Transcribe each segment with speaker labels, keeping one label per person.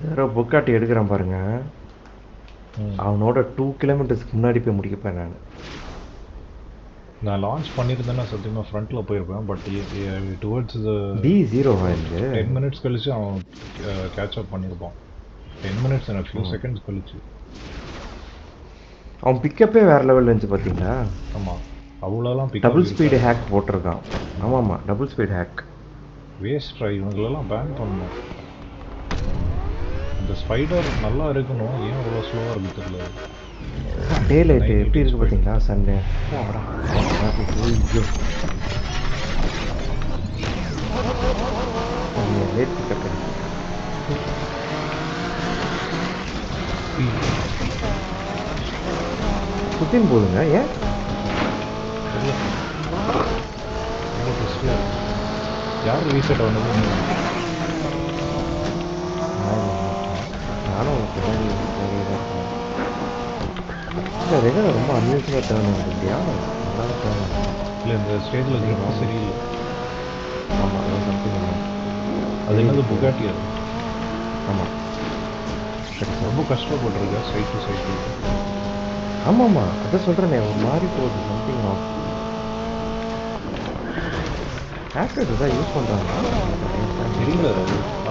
Speaker 1: யாரோ புக்காட்டி எடுக்கிறான் பாருங்க. அவனோட 2 கிலோமீட்டர்ஸ்க்கு முன்னாடி போய் முடிக்கப்பேன்
Speaker 2: நான் லான்ச் பண்ணியிருந்தேன்னா சத்தியமாக ஃப்ரண்ட்டில் போயிருப்பேன். பட் டுவர்ட்ஸ்
Speaker 1: B0
Speaker 2: 10 மினிட்ஸ் கழிச்சு அவன் கேட்ச் அப் பண்ணியிருப்பான். 10 மினிட்ஸ் எனக்கு ஃபியூ செகண்ட்ஸ் கழிச்சு.
Speaker 1: அவன் பிக்கப்பே வேறு லெவலில் இருந்துச்சு பார்த்தீங்களா?
Speaker 2: ஆமாம், அவ்வளோலாம்
Speaker 1: டபுள் ஸ்பீடு ஹேக் போட்டிருக்கான். ஆமாம்மா, double speed hack.
Speaker 2: Waste try, இவங்களெல்லாம் பேன் பண்ணணும். இந்த ஸ்பைடர் நல்லா இருக்கணும், ஏன் அவ்வளோ ஸ்லோவாக இருக்கு தெரியல.
Speaker 1: டே லைட்டு எப்படி இருக்குது பார்த்தீங்களா? சண்டே லேட் பிக்கப் குத்தின் போதுங்க. ஏன்
Speaker 2: யார் ரீசெட் ஆனது?
Speaker 1: நானும் பின்னாடி ரெகுலர் ரொம்ப அன்யூஸ்வலாக டேர்ன் ஆகுது இல்லையா? நல்லா டேர்ன் ஆகும்.
Speaker 2: இல்லை, இந்த ஸ்டேஜில் ரொம்ப சரியில்லை.
Speaker 1: ஆமாம், அது சம்திங்.
Speaker 2: அது என்னது புகாட்டி? அது
Speaker 1: ஆமாம்,
Speaker 2: ரொம்ப கஷ்டப்பட்டுருக்கா சைட் டு சைட்டு.
Speaker 1: ஆமாம்மா, அதை சொல்கிறேனே, ஒரு மாதிரி போகுது. Something off. ஹேக்கர்ஸ் தான் யூஸ் பண்ணுறாங்க.
Speaker 2: தெரியல,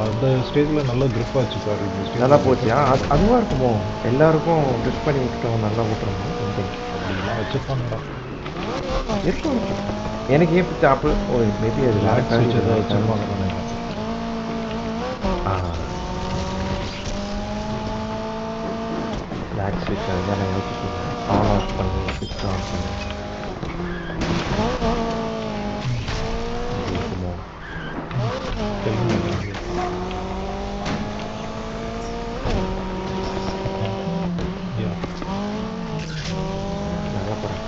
Speaker 2: அந்த ஸ்டேஜில் நல்லா க்ரிப் ஆச்சு பாரு. இந்த ஸ்டேஜ்
Speaker 1: நல்லா போச்சு. அதுவாக இருக்குமோ? எல்லாருக்கும் ட்ரிப் பண்ணி விட்டுட்டோம், நல்லா விட்டுறோமோ சம்திங்.
Speaker 2: அப்படிலாம் வச்சுருப்பாங்கடா.
Speaker 1: இருக்கும். எனக்கு ஏன் பிடிச்ச ஆப்பிள் மேபி அது
Speaker 2: லாக் ஸ்விட்ச் ஏதாவது வச்சுருப்பாங்கன்னு நினைக்கிறேன்.
Speaker 1: லாக் ஸ்விட்ச் அதுதான் நான் யோசிச்சுருக்கேன். ஆன் ஆஃப் பண்ணி ஸ்விட்ச் ஆன் பண்ணி இருக்குமோ? நல்லா போகிறேன்.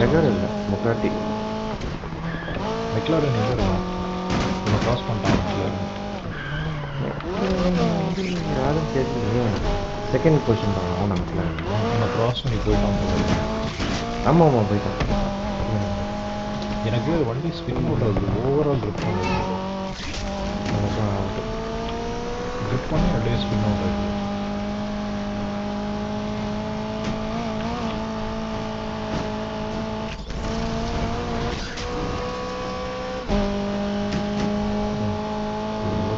Speaker 1: ரெகுலர் இல்லை, முக்காட்டி.
Speaker 2: மெக்லாரன் எங்கே இருக்கான்? இவனை க்ராஸ் பண்ணிட்டான் மெக்லாரன்.
Speaker 1: யாரும் தெரியலையே. செகண்ட் பொசிஷன் தான் அவன் மெக்லாரன்.
Speaker 2: அவனை க்ராஸ் பண்ணி போயிட்டான் போல.
Speaker 1: ஆமாம் ஆமாம், போயிட்டான்.
Speaker 2: எனக்கு வண்டி ஸ்பின் அவுட் ஆகுது, ஓவரால் க்ரிப் பண்ணுது. க்ரிப் பண்ணி அப்படியே ஸ்பின் அவுட் ஆகுது.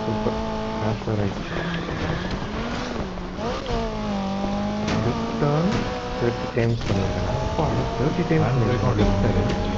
Speaker 1: சூப்பர். ட்ரான்ஸ்ஃபர் ஆயிடுச்சு. 30 டைம்ஸ் பண்ணியிருக்கேன். 30 டைம்ஸ்.